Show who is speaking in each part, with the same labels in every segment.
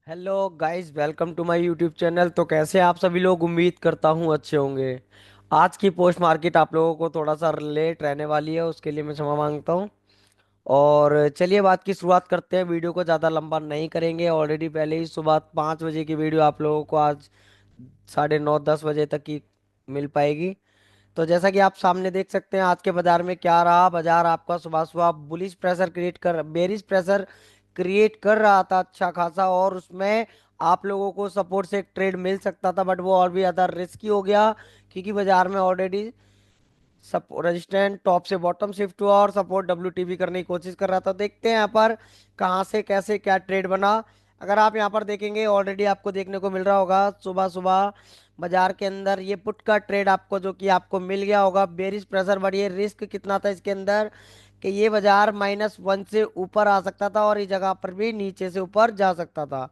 Speaker 1: Hello guys, welcome to my YouTube channel. तो कैसे हैं आप सभी लोग? उम्मीद करता हूँ अच्छे होंगे। आज की पोस्ट मार्केट आप लोगों को थोड़ा सा लेट रहने वाली है, उसके लिए मैं क्षमा मांगता हूँ। और चलिए बात की शुरुआत करते हैं। वीडियो को ज़्यादा लंबा नहीं करेंगे। ऑलरेडी पहले ही सुबह 5 बजे की वीडियो आप लोगों को आज 9:30 10 बजे तक की मिल पाएगी। तो जैसा कि आप सामने देख सकते हैं, आज के बाजार में क्या रहा। बाजार आपका सुबह सुबह बुलिश प्रेशर क्रिएट कर बेरिश प्रेशर क्रिएट कर रहा था अच्छा खासा, और उसमें आप लोगों को सपोर्ट से एक ट्रेड मिल सकता था, बट वो और भी ज़्यादा रिस्की हो गया क्योंकि बाजार में ऑलरेडी रेजिस्टेंट टॉप से बॉटम शिफ्ट हुआ और सपोर्ट डब्ल्यूटीबी करने की कोशिश कर रहा था। देखते हैं यहाँ पर कहाँ से कैसे क्या ट्रेड बना। अगर आप यहाँ पर देखेंगे, ऑलरेडी आपको देखने को मिल रहा होगा सुबह सुबह बाजार के अंदर ये पुट का ट्रेड आपको जो कि आपको मिल गया होगा। बेरिश प्रेशर बढ़िए, रिस्क कितना था इसके अंदर कि ये बाजार -1 से ऊपर आ सकता था और इस जगह पर भी नीचे से ऊपर जा सकता था।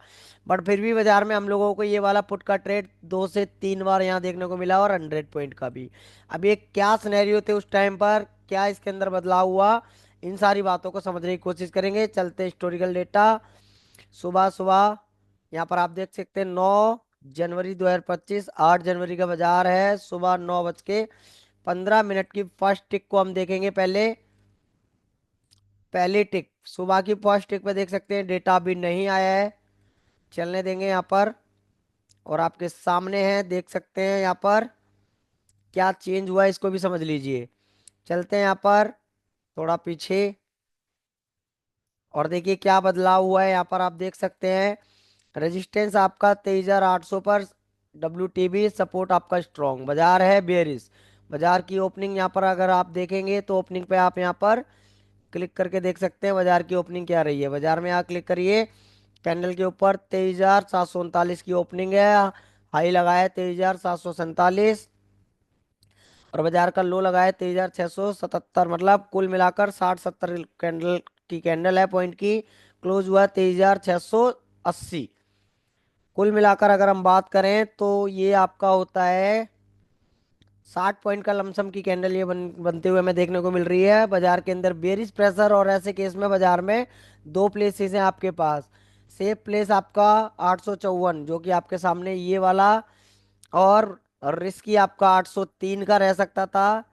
Speaker 1: बट फिर भी बाजार में हम लोगों को ये वाला पुट का ट्रेड 2 से 3 बार यहाँ देखने को मिला, और 100 पॉइंट का भी। अब ये क्या सिनेरियो थे उस टाइम पर, क्या इसके अंदर बदलाव हुआ, इन सारी बातों को समझने की कोशिश करेंगे। चलते हिस्टोरिकल डेटा। सुबह सुबह यहाँ पर आप देख सकते हैं 9 जनवरी 2025, 8 जनवरी का बाजार है। सुबह 9:15 की फर्स्ट टिक को हम देखेंगे। पहले पहली टिक सुबह की फर्स्ट टिक पे देख सकते हैं, डेटा अभी नहीं आया है, चलने देंगे यहाँ पर। और आपके सामने है, देख सकते हैं यहाँ पर क्या चेंज हुआ है, इसको भी समझ लीजिए। चलते हैं यहाँ पर थोड़ा पीछे और देखिए क्या बदलाव हुआ है। यहाँ पर आप देख सकते हैं रेजिस्टेंस आपका 23,800 पर, डब्ल्यू सपोर्ट आपका स्ट्रॉन्ग, बाजार है बेरिश। बाजार की ओपनिंग यहाँ पर अगर आप देखेंगे तो ओपनिंग पे आप यहाँ पर क्लिक करके देख सकते हैं बाजार की ओपनिंग क्या रही है। बाजार में यहाँ क्लिक करिए, कैंडल के ऊपर 23,739 की ओपनिंग है। हाई लगाया है 23,747, और बाजार का लो लगाया 23,677। मतलब कुल मिलाकर 60 70 कैंडल है पॉइंट की। क्लोज हुआ 23,680। कुल मिलाकर अगर हम बात करें तो ये आपका होता है 60 पॉइंट का लमसम की कैंडल ये बनते हुए हमें देखने को मिल रही है बाजार के अंदर। बेरिश प्रेशर और ऐसे केस में बाजार में दो प्लेसेस हैं आपके पास। सेफ प्लेस आपका 854 जो कि आपके सामने ये वाला, और रिस्की आपका 803 का रह सकता था।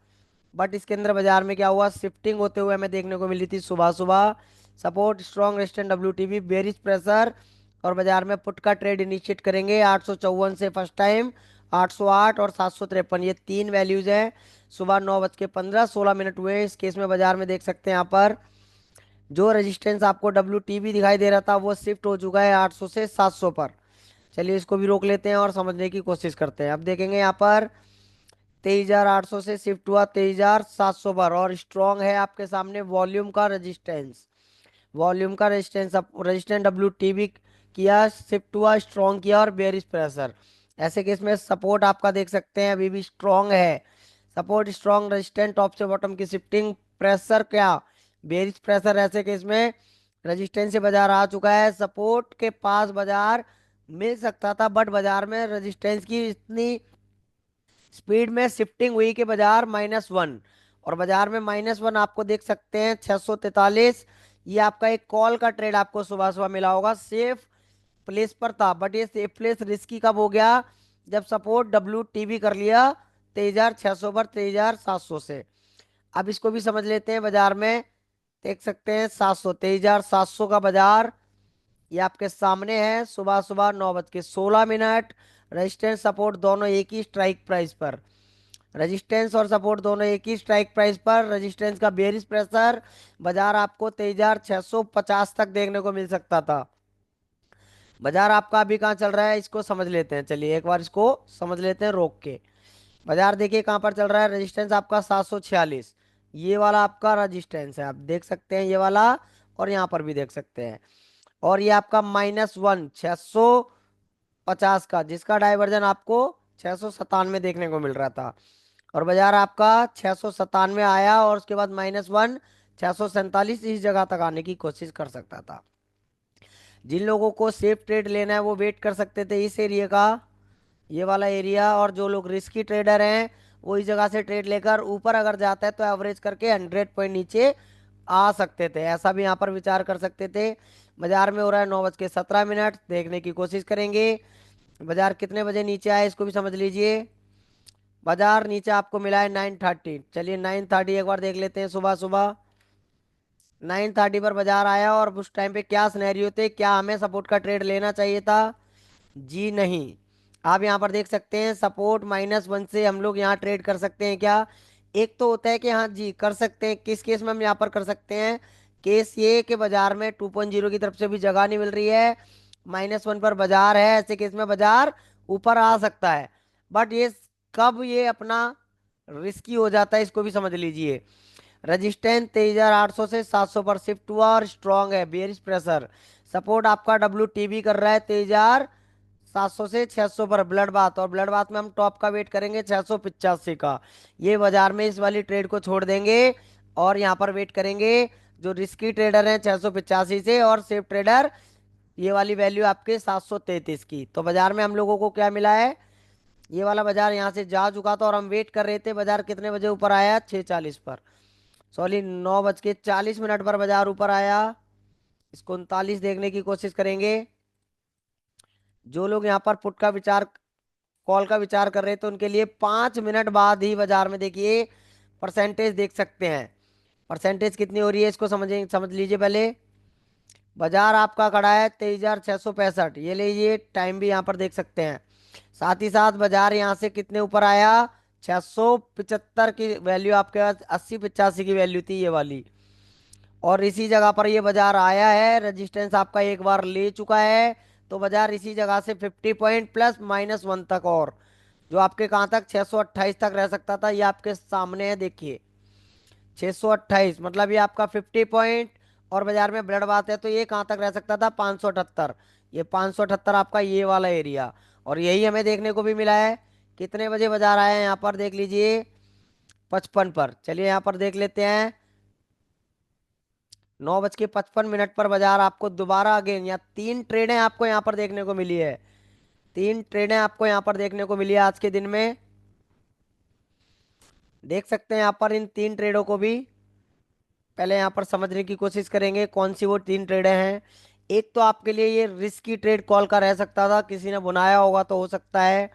Speaker 1: बट इसके अंदर बाजार में क्या हुआ, शिफ्टिंग होते हुए हमें देखने को मिली थी सुबह सुबह। Support strong resistance WTB bearish pressure, और बाजार में पुट का ट्रेड इनिशिएट करेंगे 854 से फर्स्ट टाइम। 808 और 753 ये तीन वैल्यूज हैं। सुबह 9:15 16 हुए इस केस में बाजार में, देख सकते हैं यहाँ पर जो रेजिस्टेंस आपको डब्ल्यूटीबी दिखाई दे रहा था वो शिफ्ट हो चुका है 800 से 700 पर। चलिए इसको भी रोक लेते हैं और समझने की कोशिश करते हैं। अब देखेंगे यहाँ पर 23,800 से शिफ्ट हुआ 23,700 पर, और स्ट्रॉन्ग है आपके सामने वॉल्यूम का रेजिस्टेंस। वॉल्यूम का रेजिस्टेंस रेजिस्टेंस डब्ल्यू टीबी किया, शिफ्ट हुआ, स्ट्रॉन्ग किया, और बेरिश प्रेशर। ऐसे केस में सपोर्ट आपका देख सकते हैं अभी भी स्ट्रॉन्ग है। सपोर्ट स्ट्रॉन्ग रेजिस्टेंस टॉप से बॉटम की शिफ्टिंग, प्रेशर क्या, बेरिश प्रेशर। ऐसे केस में रेजिस्टेंस से बाजार आ चुका है, सपोर्ट के पास बाजार मिल सकता था, बट बाजार में रेजिस्टेंस की इतनी स्पीड में शिफ्टिंग हुई कि बाजार -1, और बाजार में -1 आपको देख सकते हैं 643। ये आपका एक कॉल का ट्रेड आपको सुबह सुबह मिला होगा, सेफ प्लेस पर था। बट ये सेफ प्लेस रिस्की कब हो गया, जब सपोर्ट डब्ल्यू कर लिया 23,600 पर 23,700 से। अब इसको भी समझ लेते हैं। बाजार में देख सकते हैं 23,700 का बाजार ये आपके सामने है। सुबह सुबह 9:16, रेजिस्टेंस सपोर्ट दोनों एक ही स्ट्राइक प्राइस पर। रेजिस्टेंस और सपोर्ट दोनों एक ही स्ट्राइक प्राइस पर। रेजिस्टेंस का बेरिश प्रेशर बाजार आपको 23,650 तक देखने को मिल सकता था। बाजार आपका अभी कहाँ चल रहा है इसको समझ लेते हैं। चलिए एक बार इसको समझ लेते हैं रोक के। बाजार देखिए कहाँ पर चल रहा है। रेजिस्टेंस आपका 746, ये वाला आपका रेजिस्टेंस है, आप देख सकते हैं ये वाला, और यहाँ पर भी देख सकते हैं। और ये आपका -1 650 का, जिसका डाइवर्जन आपको 697 देखने को मिल रहा था। और बाजार आपका 697 आया, और उसके बाद -1 647 इस जगह तक आने की कोशिश कर सकता था। जिन लोगों को सेफ ट्रेड लेना है वो वेट कर सकते थे इस एरिया का, ये वाला एरिया। और जो लोग रिस्की ट्रेडर हैं वो इस जगह से ट्रेड लेकर ऊपर अगर जाता है तो एवरेज करके 100 पॉइंट नीचे आ सकते थे, ऐसा भी यहाँ पर विचार कर सकते थे। बाजार में हो रहा है 9:17। देखने की कोशिश करेंगे बाजार कितने बजे नीचे आए, इसको भी समझ लीजिए। बाजार नीचे आपको मिला है 9:30। चलिए 9:30 एक बार देख लेते हैं। सुबह सुबह 9:30 पर बाजार आया और उस टाइम पे क्या सिनेरियो थे, क्या हमें सपोर्ट का ट्रेड लेना चाहिए था? जी नहीं। आप यहाँ पर देख सकते हैं सपोर्ट -1 से हम लोग यहाँ ट्रेड कर सकते हैं क्या? एक तो होता है कि हाँ जी कर सकते हैं। किस केस में हम यहाँ पर कर सकते हैं? केस ये कि बाजार में 2.0 की तरफ से भी जगह नहीं मिल रही है, -1 पर बाजार है, ऐसे केस में बाजार ऊपर आ सकता है। बट ये कब ये अपना रिस्की हो जाता है, इसको भी समझ लीजिए। रजिस्टेंस 23,800 से 700 पर शिफ्ट हुआ और स्ट्रांग है, बेयरिश प्रेशर। सपोर्ट आपका WTB कर रहा है 23,700 से 600 पर ब्लड बाथ, और ब्लड बाथ में हम टॉप का वेट करेंगे 685 का। ये बाजार में इस वाली ट्रेड को छोड़ देंगे और यहाँ पर वेट करेंगे जो रिस्की ट्रेडर हैं 685 से, और सेफ ट्रेडर ये वाली वैल्यू आपके 733 की। तो बाजार में हम लोगों को क्या मिला है? ये वाला बाजार यहाँ से जा चुका था और हम वेट कर रहे थे बाजार कितने बजे ऊपर आया, 6:40 पर। सॉरी 9:40 पर बाजार ऊपर आया। इसको 39 देखने की कोशिश करेंगे। जो लोग यहाँ पर पुट का विचार, कॉल का विचार कर रहे थे, उनके लिए 5 मिनट बाद ही बाजार में देखिए परसेंटेज देख सकते हैं। परसेंटेज कितनी हो रही है इसको समझ लीजिए पहले। बाजार आपका खड़ा है 23,665, ये लीजिए टाइम भी यहाँ पर देख सकते हैं। साथ ही साथ बाजार यहाँ से कितने ऊपर आया, 675 की वैल्यू आपके पास, 80-85 की वैल्यू थी ये वाली, और इसी जगह पर ये बाजार आया है। रेजिस्टेंस आपका एक बार ले चुका है, तो बाजार इसी जगह से 50 पॉइंट प्लस -1 तक, और जो आपके कहाँ तक 628 तक रह सकता था, ये आपके सामने है देखिए। 628 मतलब ये आपका 50 पॉइंट, और बाजार में ब्लड बात है तो ये कहाँ तक रह सकता था, 578। ये 578 आपका ये वाला एरिया, और यही हमें देखने को भी मिला है। कितने बजे बाजार आया है यहाँ पर देख लीजिए, 55 पर। चलिए यहाँ पर देख लेते हैं। 9:55 पर बाजार आपको दोबारा अगेन, या 3 ट्रेडें आपको यहाँ पर देखने को मिली है। 3 ट्रेडें आपको यहाँ पर देखने को मिली है आज के दिन में। देख सकते हैं यहाँ पर इन 3 ट्रेडों को भी। पहले यहाँ पर समझने की कोशिश करेंगे कौन सी वो 3 ट्रेडें हैं। एक तो आपके लिए ये रिस्की ट्रेड कॉल का रह सकता था, किसी ने बनाया होगा तो हो सकता है।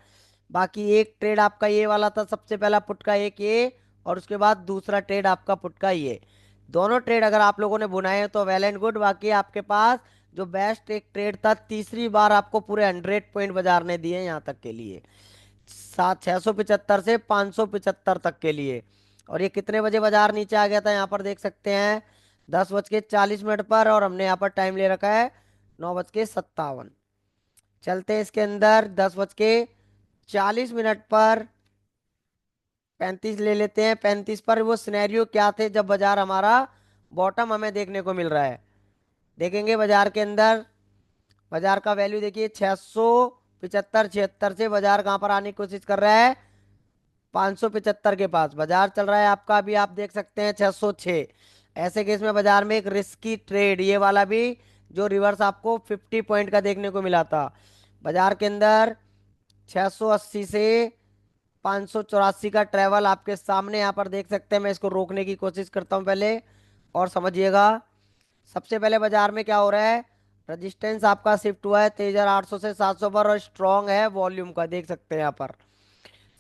Speaker 1: बाकी एक ट्रेड आपका ये वाला था, सबसे पहला पुट का एक ये, और उसके बाद दूसरा ट्रेड आपका पुट का ये। दोनों ट्रेड अगर आप लोगों ने बुनाए हैं तो वेल एंड गुड। बाकी आपके पास जो बेस्ट एक ट्रेड था, तीसरी बार आपको पूरे 100 पॉइंट बाजार ने दिए यहाँ तक के लिए, 675 से 575 तक के लिए। और ये कितने बजे बाजार नीचे आ गया था यहाँ पर देख सकते हैं, 10:40 पर, और हमने यहाँ पर टाइम ले रखा है 9:57। चलते हैं इसके अंदर 10:40 पर, 35 ले लेते हैं। 35 पर वो सिनेरियो क्या थे जब बाजार हमारा बॉटम हमें देखने को मिल रहा है, देखेंगे बाजार के अंदर। बाजार का वैल्यू देखिए 675-76 से बाजार कहाँ पर आने की कोशिश कर रहा है, 575 के पास बाजार चल रहा है आपका। अभी आप देख सकते हैं 606। ऐसे केस में बाजार में एक रिस्की ट्रेड ये वाला भी, जो रिवर्स आपको 50 पॉइंट का देखने को मिला था बाजार के अंदर, 680 से 584 का ट्रेवल आपके सामने यहाँ पर देख सकते हैं। मैं इसको रोकने की कोशिश करता हूँ पहले, और समझिएगा। सबसे पहले बाजार में क्या हो रहा है, रजिस्टेंस आपका शिफ्ट हुआ है 23,800 से 700 पर, और स्ट्रांग है वॉल्यूम का, देख सकते हैं यहाँ पर।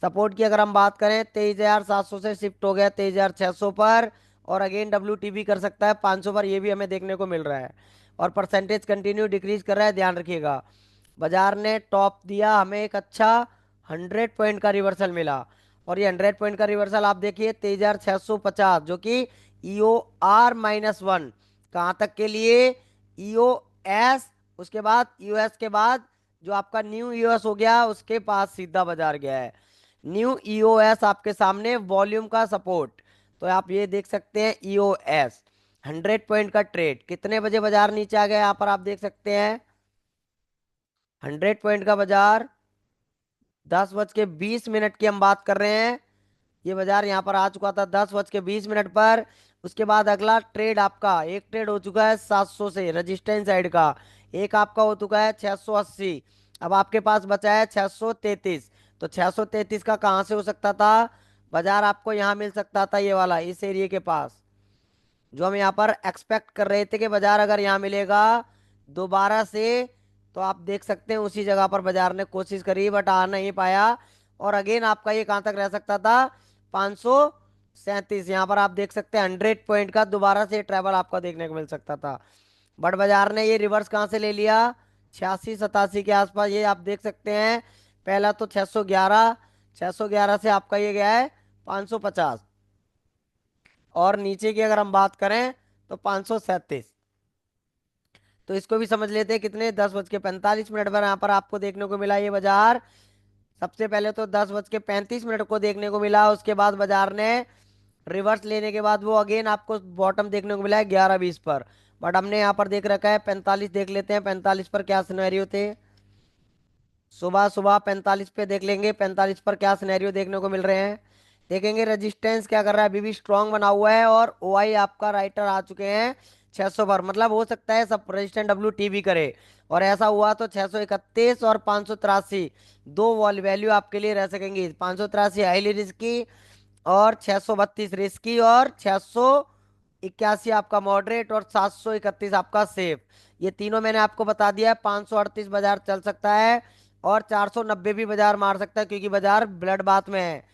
Speaker 1: सपोर्ट की अगर हम बात करें, 23,700 से शिफ्ट हो गया 23,600 पर, और अगेन WTB कर सकता है 500 पर, ये भी हमें देखने को मिल रहा है। और परसेंटेज कंटिन्यू डिक्रीज कर रहा है, ध्यान रखिएगा। बाजार ने टॉप दिया हमें एक अच्छा, 100 पॉइंट का रिवर्सल मिला, और ये 100 पॉइंट का रिवर्सल आप देखिए 23,650, जो कि EOR-1 कहाँ तक के लिए, EOS, उसके बाद EOS के बाद जो आपका न्यू EOS हो गया उसके पास सीधा बाजार गया है। न्यू EOS आपके सामने वॉल्यूम का सपोर्ट, तो आप ये देख सकते हैं EOS 100 पॉइंट का ट्रेड। कितने बजे बाजार नीचे आ गया यहाँ पर आप देख सकते हैं, 100 पॉइंट का बाजार, 10:20 की हम बात कर रहे हैं। ये बाजार यहाँ पर आ चुका था 10:20 पर। उसके बाद अगला ट्रेड आपका, एक ट्रेड हो चुका है 700 से रजिस्टेंस साइड का, एक आपका हो चुका है 680। अब आपके पास बचा है 633। तो 633 का कहाँ से हो सकता था, बाजार आपको यहाँ मिल सकता था, ये वाला इस एरिया के पास, जो हम यहाँ पर एक्सपेक्ट कर रहे थे कि बाजार अगर यहाँ मिलेगा दोबारा से तो आप देख सकते हैं उसी जगह पर बाजार ने कोशिश करी बट आ नहीं पाया। और अगेन आपका ये कहाँ तक रह सकता था, 537। यहाँ पर आप देख सकते हैं 100 पॉइंट का दोबारा से ट्रेवल आपको देखने को मिल सकता था। बट बाजार ने ये रिवर्स कहाँ से ले लिया, 86 87 के आसपास, ये आप देख सकते हैं। पहला तो 611, 611 से आपका ये गया है 550। और नीचे की अगर हम बात करें तो 537। तो इसको भी समझ लेते हैं, कितने 10:45 पर यहाँ पर आपको देखने को मिला ये बाजार। सबसे पहले तो 10:35 को देखने को मिला, उसके बाद बाजार ने रिवर्स लेने के बाद वो अगेन आपको बॉटम देखने को मिला है 11:20 पर। बट हमने यहाँ पर देख रखा है 45, देख लेते हैं 45 पर क्या सिनेरियो थे। सुबह सुबह 45 पे देख लेंगे 45 पर क्या सिनेरियो देखने को मिल रहे हैं। देखेंगे रेजिस्टेंस क्या कर रहा है, अभी भी स्ट्रांग बना हुआ है और ओआई आपका राइटर आ चुके हैं 600 पर। मतलब हो सकता है सब रेजिस्टेंट डब्ल्यू टी भी करे, और ऐसा हुआ तो 631 और 583 दो वॉल वैल्यू आपके लिए रह सकेंगी। 583 हाईली रिस्की और 632 रिस्की और 681 आपका मॉडरेट और 731 आपका सेफ। ये तीनों मैंने आपको बता दिया है। 538 बाजार चल सकता है और 490 भी बाजार मार सकता है, क्योंकि बाजार ब्लड बाथ में है।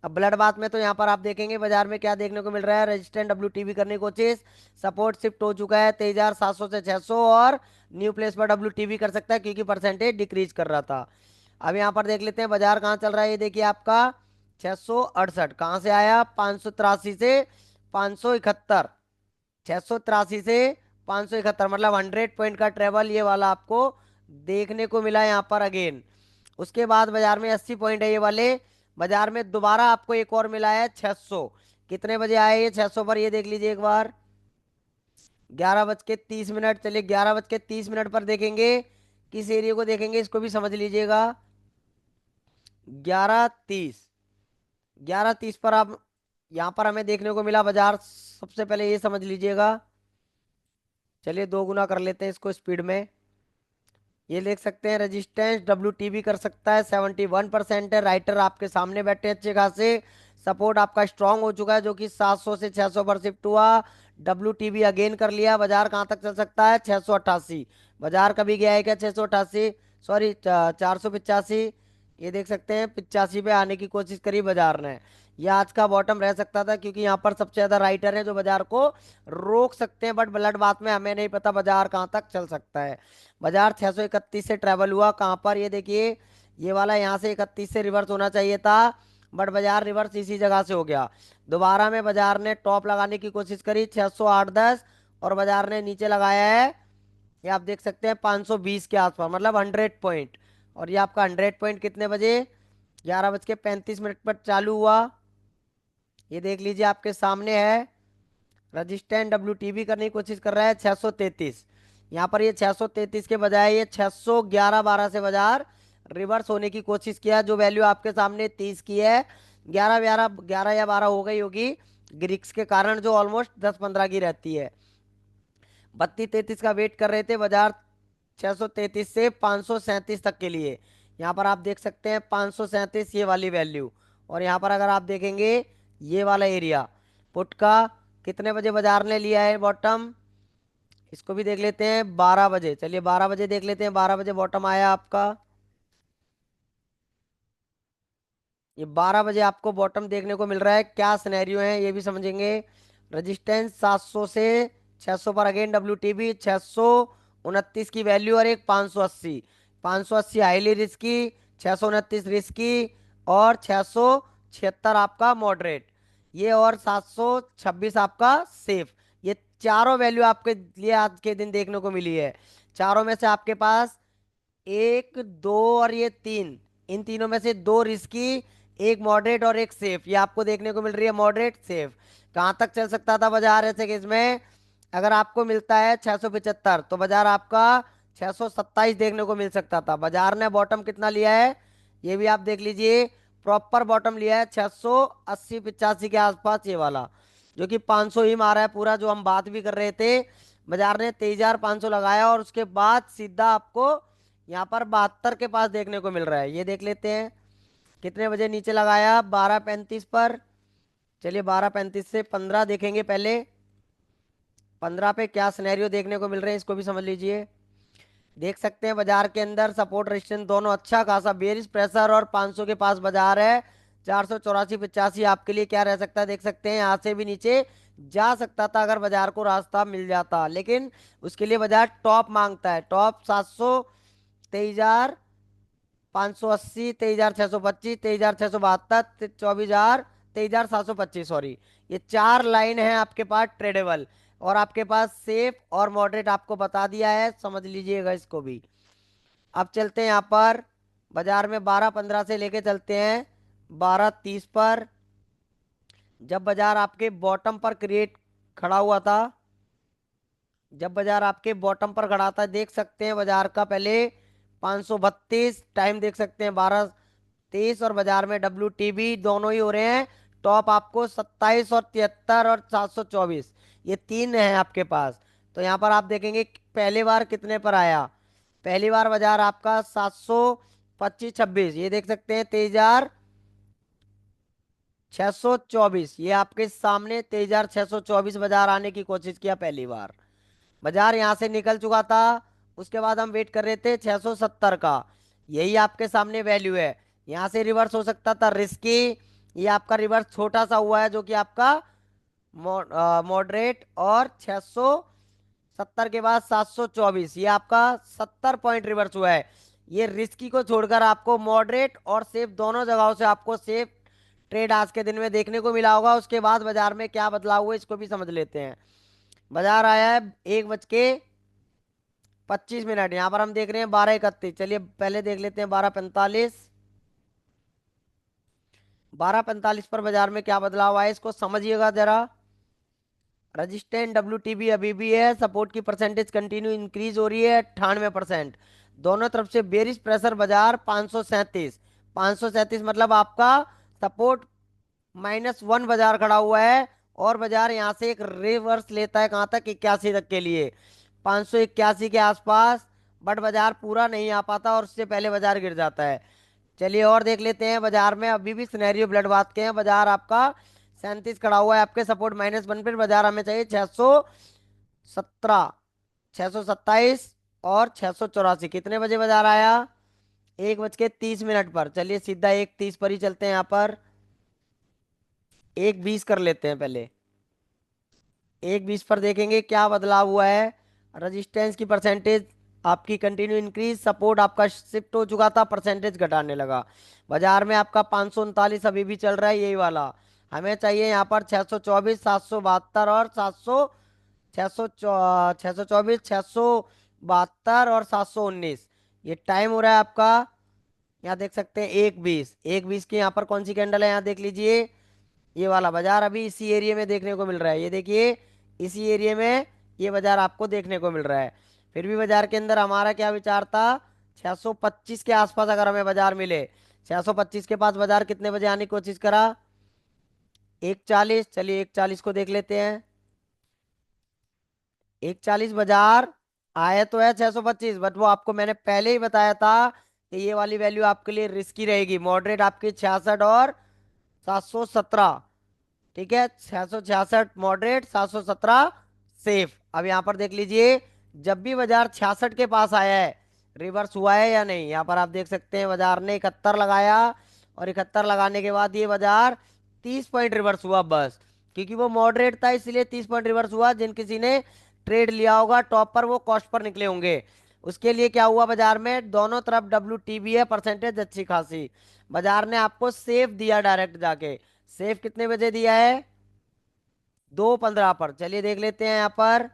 Speaker 1: अब ब्लड बाथ में तो यहाँ पर आप देखेंगे बाजार में क्या देखने को मिल रहा है, रेजिस्टेंट डब्ल्यू टीवी करने की कोशिश, सपोर्ट शिफ्ट हो चुका है 23,700 से 600, और न्यू प्लेस पर डब्ल्यू टीवी कर सकता है क्योंकि परसेंटेज डिक्रीज कर रहा था। अब यहाँ पर देख लेते हैं बाजार कहाँ चल रहा है। ये देखिए आपका 668 कहाँ से आया, 583 से 571, 683 से 571, मतलब 100 पॉइंट का ट्रेवल ये वाला आपको देखने को मिला यहाँ पर अगेन। उसके बाद बाजार में 80 पॉइंट है ये वाले। बाजार में दोबारा आपको एक और मिला है 600। कितने बजे आए ये 600 पर, ये देख लीजिए एक बार, 11:30। चलिए 11:30 पर देखेंगे किस एरिया को देखेंगे, इसको भी समझ लीजिएगा। 11:30, 11:30 पर आप यहाँ पर हमें देखने को मिला बाजार। सबसे पहले ये समझ लीजिएगा, चलिए दो गुना कर लेते हैं इसको स्पीड में। ये देख सकते हैं रेजिस्टेंस डब्ल्यू टीबी कर सकता है 71% है। राइटर आपके सामने बैठे हैं अच्छे खासे। सपोर्ट आपका स्ट्रांग हो चुका है जो कि 700 से 600 पर शिफ्ट हुआ। डब्ल्यू टीबी अगेन कर लिया। बाजार कहाँ तक चल सकता है, 688। बाजार कभी गया है क्या 688, सॉरी 485। ये देख सकते हैं 85 पे आने की कोशिश करी बाजार ने। ये आज का बॉटम रह सकता था, क्योंकि यहाँ पर सबसे ज्यादा राइटर है जो बाजार को रोक सकते हैं। बट ब्लड बात में हमें नहीं पता बाजार कहाँ तक चल सकता है। बाजार 631 से ट्रेवल हुआ कहाँ पर, ये देखिए ये वाला यहाँ से 31 से रिवर्स होना चाहिए था। बट बाजार रिवर्स इसी जगह से हो गया। दोबारा में बाजार ने टॉप लगाने की कोशिश करी 608-10, और बाजार ने नीचे लगाया है, ये आप देख सकते हैं 520 के आसपास, मतलब 100 पॉइंट। और ये आपका 100 पॉइंट कितने बजे, 11:35 पर चालू हुआ। ये देख लीजिए आपके सामने है। रजिस्टेंट डब्ल्यू टीवी करने की कोशिश कर रहा है 633। यहाँ पर ये 633 के बजाय ये 611-12 से बाजार रिवर्स होने की कोशिश किया। जो वैल्यू आपके सामने 30 की है, 11 या 12 हो गई होगी ग्रिक्स के कारण, जो ऑलमोस्ट 10-15 की रहती है। 32-33 का वेट कर रहे थे बाजार 633 से 537 तक के लिए। यहाँ पर आप देख सकते हैं 537 ये वाली वैल्यू। और यहाँ पर अगर आप देखेंगे ये वाला एरिया पुट का, कितने बजे बाजार ने लिया है बॉटम, इसको भी देख लेते हैं 12 बजे। चलिए 12 बजे देख लेते हैं, 12 बजे बॉटम आया आपका। ये 12 बजे आपको बॉटम देखने को मिल रहा है। क्या सिनेरियो है ये भी समझेंगे। रेजिस्टेंस 700 से 600 पर अगेन डब्ल्यू टीबी 629 की वैल्यू, और एक 580, 580 हाईली रिस्की, 629 रिस्की और 676 आपका मॉडरेट, ये और 726 आपका सेफ। ये चारों वैल्यू आपके लिए आज के दिन देखने को मिली है। चारों में से आपके पास एक, दो और ये तीन, इन तीनों में से दो रिस्की, एक मॉडरेट और एक सेफ, ये आपको देखने को मिल रही है मॉडरेट सेफ। कहां तक चल सकता था बाजार ऐसे केस में, अगर आपको मिलता है 675 तो बाजार आपका 627 देखने को मिल सकता था। बाजार ने बॉटम कितना लिया है ये भी आप देख लीजिए, प्रॉपर बॉटम लिया है 680-85 के आसपास, ये वाला जो कि 500 ही मारा है पूरा, जो हम बात भी कर रहे थे। बाजार ने 23,500 लगाया और उसके बाद सीधा आपको यहाँ पर 72 के पास देखने को मिल रहा है। ये देख लेते हैं कितने बजे नीचे लगाया, 12:35 पर। चलिए 12:35 से 15 देखेंगे पहले, 15 पे क्या सिनेरियो देखने को मिल रहे हैं इसको भी समझ लीजिए। देख सकते हैं बाजार के अंदर सपोर्ट रेजिस्टेंस दोनों अच्छा खासा बेरिश प्रेशर और 500 के पास बाजार है। 484 85 आपके लिए क्या रह सकता है, देख सकते हैं यहाँ से भी नीचे जा सकता था अगर बाजार को रास्ता मिल जाता, लेकिन उसके लिए बाजार टॉप मांगता है। Top 700, 23,580, 23,625, 23,672, 24,000, 23,725, sorry. ये चार लाइन है आपके पास ट्रेडेबल, और आपके पास सेफ और मॉडरेट आपको बता दिया है, समझ लीजिएगा इसको भी। अब चलते हैं यहाँ पर बाजार में 12,15 से लेके चलते हैं 12,30 पर। जब बाजार आपके बॉटम पर क्रिएट खड़ा हुआ था, जब बाजार आपके बॉटम पर खड़ा था, देख सकते हैं बाजार का पहले 532 टाइम देख सकते हैं 12:23, और बाजार में WTB दोनों ही हो रहे हैं टॉप आपको 27 और 73 और 724, ये तीन है आपके पास। तो यहाँ पर आप देखेंगे कि पहली बार कितने पर आया। पहली बार बाजार आपका 725 26, ये देख सकते हैं 23,624, ये आपके सामने 23,624 बाजार आने की कोशिश किया पहली बार। बाजार यहां से निकल चुका था, उसके बाद हम वेट कर रहे थे 670 का, यही आपके सामने वैल्यू है। यहां से रिवर्स हो सकता था, रिस्की। ये आपका रिवर्स छोटा सा हुआ है जो कि आपका मॉडरेट, और 670 के बाद 724, ये आपका 70 पॉइंट रिवर्स हुआ है। ये रिस्की को छोड़कर आपको मॉडरेट और सेफ दोनों जगहों से आपको सेफ ट्रेड आज के दिन में देखने को मिला होगा। उसके बाद बाजार में क्या बदलाव हुआ इसको भी समझ लेते हैं। बाजार आया है 1:25, यहाँ पर हम देख रहे हैं 12:31। चलिए पहले देख लेते हैं 12:45। 12:45 पर बाजार में क्या बदलाव आया इसको समझिएगा जरा। रजिस्टेंट WTB अभी भी है, सपोर्ट की परसेंटेज कंटिन्यू इंक्रीज हो रही है 98%। दोनों तरफ से बेरिश प्रेशर बाजार 537, 537 मतलब आपका सपोर्ट -1 बाजार खड़ा हुआ है, और बाजार यहाँ से एक रिवर्स लेता है कहाँ तक, 81 तक के लिए, 581 के आसपास। बट बाजार पूरा नहीं आ पाता और उससे पहले बाजार गिर जाता है। चलिए और देख लेते हैं बाजार में अभी भी सिनेरियो ब्लड बात के हैं। बाजार आपका 37 खड़ा हुआ है आपके सपोर्ट -1 पर। बाजार हमें चाहिए 617, 627 और 684। कितने बजे बाजार आया, 1:30 पर। चलिए सीधा 1:30 पर ही चलते हैं यहाँ पर, 1:20 कर लेते हैं पहले। 1:20 पर देखेंगे क्या बदलाव हुआ है। रजिस्टेंस की परसेंटेज आपकी कंटिन्यू इंक्रीज, सपोर्ट आपका शिफ्ट हो चुका था, परसेंटेज घटाने लगा। बाजार में आपका 539 अभी भी चल रहा है यही वाला। हमें चाहिए यहाँ पर 624, 772 और 700, 624, 672 और 719। ये टाइम हो रहा है आपका, यहाँ देख सकते हैं 1:20। 1:20 की यहाँ पर कौन सी कैंडल है यहाँ देख लीजिए, ये वाला। बाजार अभी इसी एरिया में देखने को मिल रहा है, ये देखिए इसी एरिया में ये बाजार आपको देखने को मिल रहा है। फिर भी बाजार के अंदर हमारा क्या विचार था, 625 के आसपास अगर हमें बाजार मिले। 625 के पास बाजार कितने बजे आने की कोशिश करा, 1:40। चलिए 1:40 को देख लेते हैं। 1:40 बाजार आया तो है 625, बट वो आपको मैंने पहले ही बताया था कि ये वाली वैल्यू आपके लिए रिस्की रहेगी। मॉडरेट आपकी 66 और 717, ठीक है। 666 मॉडरेट, 717 सेफ। अब यहाँ पर देख लीजिए जब भी बाजार 66 के पास आया है, रिवर्स हुआ है या नहीं। यहाँ पर आप देख सकते हैं बाजार ने 71 लगाया, और 71 लगाने के बाद ये बाजार 30 पॉइंट रिवर्स हुआ बस, क्योंकि वो मॉडरेट था इसलिए 30 पॉइंट रिवर्स हुआ। जिन किसी ने ट्रेड लिया होगा टॉप पर वो कॉस्ट पर निकले होंगे। उसके लिए क्या हुआ, बाजार में दोनों तरफ WTB है, परसेंटेज अच्छी खासी। बाजार ने आपको सेफ दिया डायरेक्ट जाके। सेफ कितने बजे दिया है, 2:15 पर। चलिए देख लेते हैं यहाँ पर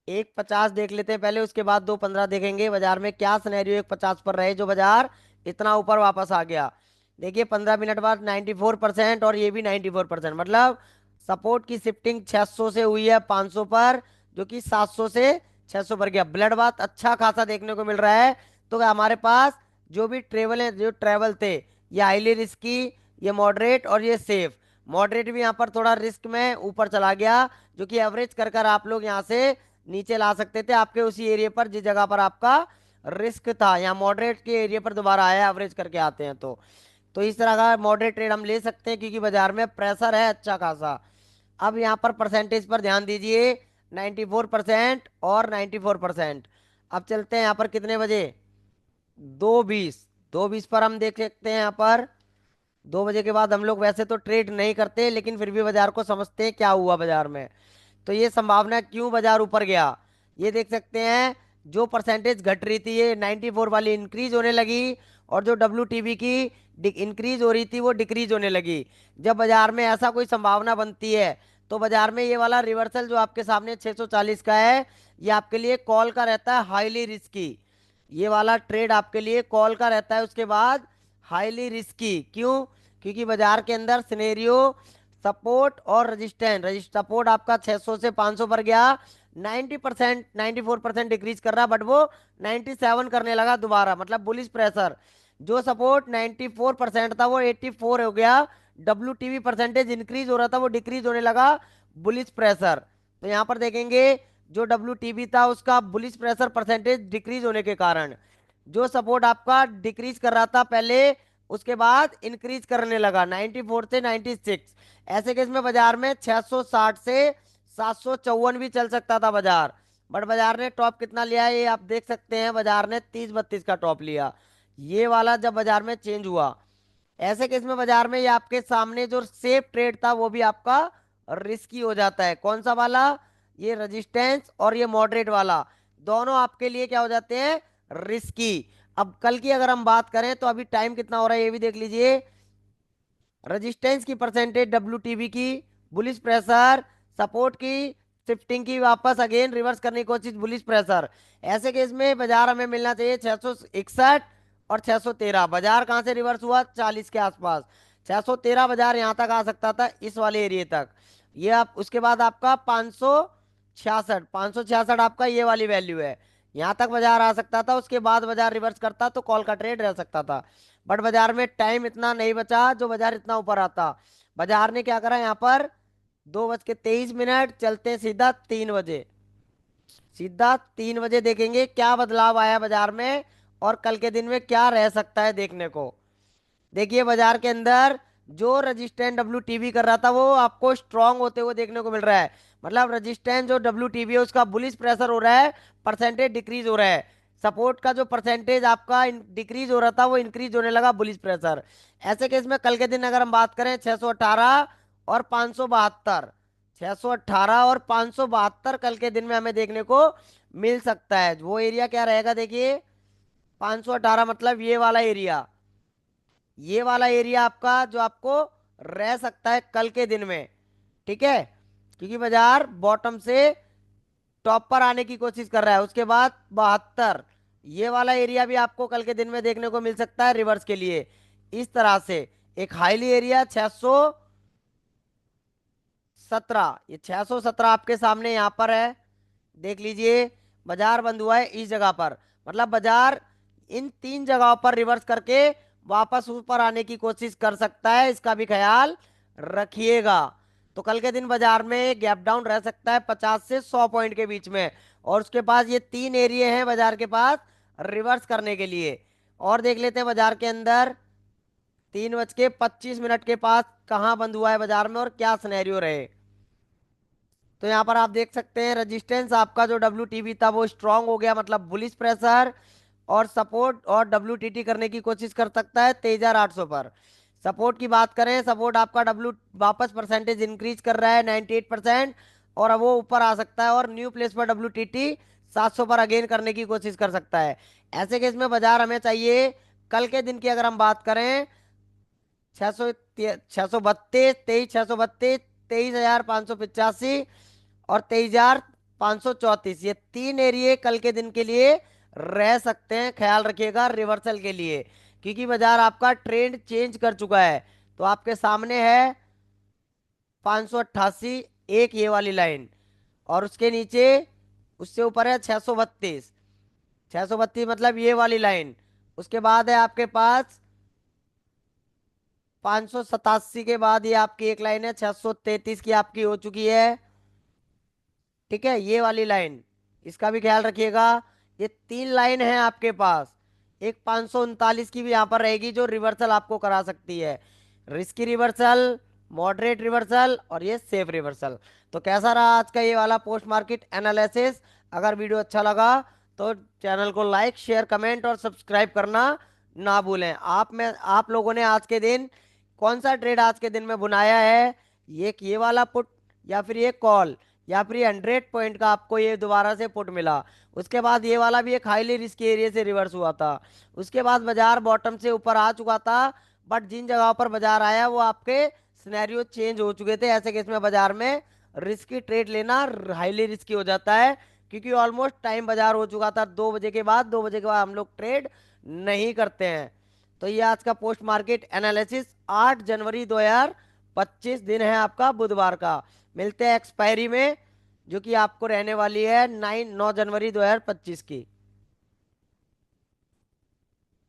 Speaker 1: 1:50 देख लेते हैं पहले, उसके बाद 2:15 देखेंगे बाजार में क्या सिनेरियो 1:50 पर रहे जो बाजार इतना ऊपर वापस आ गया। देखिए 15 मिनट बाद 94%, और ये भी 94%, मतलब सपोर्ट की शिफ्टिंग 600 से हुई है 500 पर, जो कि 700 से 600 पर गया। ब्लड बात अच्छा खासा देखने को मिल रहा है। तो हमारे पास जो भी ट्रेवल है, जो ट्रेवल थे, ये हाईली रिस्की, ये मॉडरेट और ये सेफ। मॉडरेट भी यहाँ पर थोड़ा रिस्क में ऊपर चला गया, जो कि एवरेज कर कर आप लोग यहाँ से नीचे ला सकते थे आपके उसी एरिया पर जिस जगह पर आपका रिस्क था। यहाँ मॉडरेट के एरिया पर दोबारा आया, एवरेज करके आते हैं तो इस तरह का मॉडरेट ट्रेड हम ले सकते हैं, क्योंकि बाजार में प्रेशर है अच्छा खासा। अब यहाँ पर परसेंटेज पर ध्यान दीजिए, 94% और 94%। अब चलते हैं यहाँ पर कितने बजे, 2:20। 2:20 पर हम देख सकते हैं यहाँ पर 2 बजे के बाद हम लोग वैसे तो ट्रेड नहीं करते, लेकिन फिर भी बाजार को समझते हैं क्या हुआ बाजार में। तो ये संभावना क्यों बाजार ऊपर गया, ये देख सकते हैं। जो परसेंटेज घट रही थी ये 94 वाली इंक्रीज होने लगी, और जो WTB की इंक्रीज हो रही थी वो डिक्रीज होने लगी। जब बाजार में ऐसा कोई संभावना बनती है तो बाजार में ये वाला रिवर्सल जो आपके सामने 640 का है, ये आपके लिए कॉल का रहता है, हाईली रिस्की। ये वाला ट्रेड आपके लिए कॉल का रहता है। उसके बाद हाईली रिस्की क्यों, क्योंकि बाजार के अंदर सिनेरियो सपोर्ट और रजिस्टेंस, सपोर्ट आपका 600 से 500 पर गया, 90%, 94% डिक्रीज कर रहा, बट वो 97 करने लगा दोबारा, मतलब बुलिश प्रेशर। जो सपोर्ट 94% था वो 84 हो गया, WTB परसेंटेज इंक्रीज हो रहा था वो डिक्रीज होने लगा, बुलिश प्रेशर। तो यहाँ पर देखेंगे जो WTB था उसका बुलिश प्रेशर परसेंटेज डिक्रीज होने के कारण जो सपोर्ट आपका डिक्रीज कर रहा था पहले, उसके बाद इंक्रीज करने लगा 94 से 96। ऐसे केस में बाजार में 660 से 754 भी चल सकता था बाजार, बट बाजार ने टॉप कितना लिया है ये आप देख सकते हैं, बाजार ने 30-32 का टॉप लिया। ये वाला जब बाजार में चेंज हुआ, ऐसे केस में बाजार में ये आपके सामने जो सेफ ट्रेड था वो भी आपका रिस्की हो जाता है। कौन सा वाला, ये रजिस्टेंस और ये मॉडरेट वाला, दोनों आपके लिए क्या हो जाते हैं, रिस्की। अब कल की अगर हम बात करें तो अभी टाइम कितना हो रहा है ये भी देख लीजिए। रेजिस्टेंस की परसेंटेज, WTB की, बुलिश प्रेशर, सपोर्ट की, शिफ्टिंग की वापस अगेन रिवर्स करने की कोशिश, बुलिश प्रेशर। ऐसे केस में बाजार हमें मिलना चाहिए 661 और 613। बाजार कहां से रिवर्स हुआ, 40 के आसपास। 613 बाजार यहां तक आ सकता था, इस वाले एरिया तक। ये आप उसके बाद आपका 566, 566 आपका ये वाली वैल्यू है, यहां तक बाजार आ सकता था। उसके बाद बाजार रिवर्स करता तो कॉल का ट्रेड रह सकता था, बट बाजार में टाइम इतना नहीं बचा जो बाजार इतना ऊपर आता। बाजार ने क्या करा यहाँ पर, 2:23 चलते हैं सीधा 3 बजे। सीधा 3 बजे देखेंगे क्या बदलाव आया बाजार में, और कल के दिन में क्या रह सकता है देखने को। देखिए बाजार के अंदर जो रजिस्टेंस WTB कर रहा था वो आपको स्ट्रांग होते हुए देखने को मिल रहा है। मतलब रजिस्टेंस जो WTB है उसका बुलिश प्रेशर हो रहा है, परसेंटेज डिक्रीज हो रहा है। सपोर्ट का जो परसेंटेज आपका डिक्रीज हो रहा था वो इंक्रीज होने लगा, बुलिश प्रेशर। ऐसे केस में कल के दिन अगर हम बात करें 618 और 572, 618 और 572 कल के दिन में हमें देखने को मिल सकता है। वो एरिया क्या रहेगा देखिए, 518 मतलब ये वाला एरिया, ये वाला एरिया आपका जो आपको रह सकता है कल के दिन में। ठीक है, क्योंकि बाजार बॉटम से टॉप पर आने की कोशिश कर रहा है। उसके बाद 72, ये वाला एरिया भी आपको कल के दिन में देखने को मिल सकता है रिवर्स के लिए। इस तरह से एक हाईली एरिया 617, ये 617 आपके सामने यहाँ पर है, देख लीजिए। बाजार बंद हुआ है इस जगह पर, मतलब बाजार इन 3 जगहों पर रिवर्स करके वापस ऊपर आने की कोशिश कर सकता है, इसका भी ख्याल रखिएगा। तो कल के दिन बाजार में गैप डाउन रह सकता है 50 से 100 पॉइंट के बीच में, और उसके पास ये 3 एरिया हैं बाजार के पास रिवर्स करने के लिए। और देख लेते हैं बाजार के अंदर 3:25 के पास कहाँ बंद हुआ है बाजार में और क्या सिनेरियो रहे। तो यहाँ पर आप देख सकते हैं रेजिस्टेंस आपका जो WTB था वो स्ट्रांग हो गया, मतलब बुलिश प्रेशर, और सपोर्ट और WTT करने की कोशिश कर सकता है 23,800 पर। सपोर्ट की बात करें, सपोर्ट आपका W वापस परसेंटेज इंक्रीज कर रहा है 98%, और अब वो ऊपर आ सकता है और न्यू प्लेस पर WTT 700 पर अगेन करने की कोशिश कर सकता है। ऐसे केस में बाजार हमें चाहिए कल के दिन की अगर हम बात करें, 632, 23,632, 23,585 और 23,534, ये 3 एरिए कल के दिन के लिए रह सकते हैं, ख्याल रखिएगा रिवर्सल के लिए। क्योंकि बाजार आपका ट्रेंड चेंज कर चुका है। तो आपके सामने है 588, एक ये वाली लाइन, और उसके नीचे उससे ऊपर है 632, 632 मतलब ये वाली लाइन। उसके बाद है आपके पास 587 के बाद ये आपकी एक लाइन है 633 की आपकी हो चुकी है। ठीक है, ये वाली लाइन, इसका भी ख्याल रखिएगा। ये 3 लाइन है आपके पास, एक 539 की भी यहाँ पर रहेगी जो रिवर्सल आपको करा सकती है, रिस्की रिवर्सल, मॉडरेट रिवर्सल और ये सेफ रिवर्सल। तो कैसा रहा आज का ये वाला पोस्ट मार्केट एनालिसिस? अगर वीडियो अच्छा लगा तो चैनल को लाइक शेयर कमेंट और सब्सक्राइब करना ना भूलें। आप लोगों ने आज के दिन कौन सा ट्रेड आज के दिन में बुनाया है? ये वाला पुट, या फिर ये कॉल, या फिर ये 100 पॉइंट का आपको ये दोबारा से पुट मिला? उसके बाद ये वाला भी एक हाईली रिस्की एरिया से रिवर्स हुआ था। उसके बाद बाजार बॉटम से ऊपर आ चुका था, बट जिन जगहों पर बाजार आया वो आपके सिनेरियो चेंज हो चुके थे। ऐसे केस में बाजार में रिस्की ट्रेड लेना हाईली रिस्की हो जाता है, क्योंकि ऑलमोस्ट टाइम बाजार हो चुका था 2 बजे के बाद। 2 बजे के बाद हम लोग ट्रेड नहीं करते हैं। तो ये आज का पोस्ट मार्केट एनालिसिस 8 जनवरी 2025 दिन है आपका बुधवार का। मिलते हैं एक्सपायरी में, जो कि आपको रहने वाली है 9 जनवरी 2025 की।